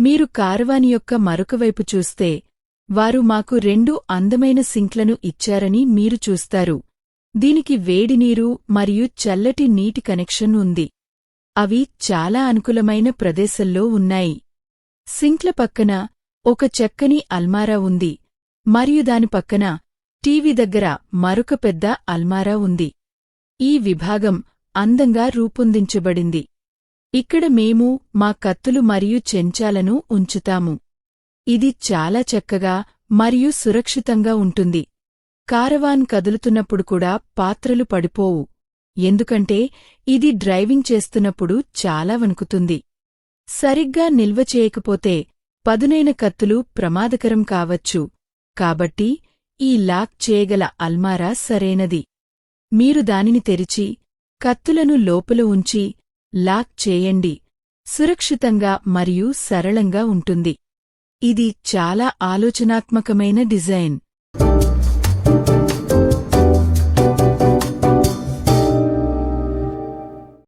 మీరు కారవాన్ యొక్క మరొకవైపు చూస్తే వారు మాకు 2 అందమైన సింక్లను ఇచ్చారని మీరు చూస్తారు. దీనికి వేడినీరు మరియు చల్లటి నీటి కనెక్షన్ ఉంది. అవి చాలా అనుకూలమైన ప్రదేశంలో ఉన్నాయి. సింక్ల పక్కన ఒక చక్కని అల్మారా ఉంది మరియు దాని పక్కన టీవీ దగ్గర మరొక పెద్ద అల్మారా ఉంది. ఈ విభాగం అందంగా రూపొందించబడింది. ఇక్కడ మేము మా కత్తులు మరియు చెంచాలను ఉంచుతాము. ఇది చాలా చక్కగా మరియు సురక్షితంగా ఉంటుంది. కారవాన్ కదులుతున్నప్పుడు కూడా పాత్రలు పడిపోవు, ఎందుకంటే ఇది డ్రైవింగ్ చేస్తున్నప్పుడు చాలా వణుకుతుంది. సరిగ్గా నిల్వ చేయకపోతే పదునైన కత్తులు ప్రమాదకరం కావచ్చు. కాబట్టి ఈ లాక్ చేయగల అల్మారా సరైనది. మీరు దానిని తెరిచి కత్తులను లోపల ఉంచి లాక్ చేయండి. సురక్షితంగా మరియు సరళంగా ఉంటుంది. ఇది చాలా ఆలోచనాత్మకమైన డిజైన్.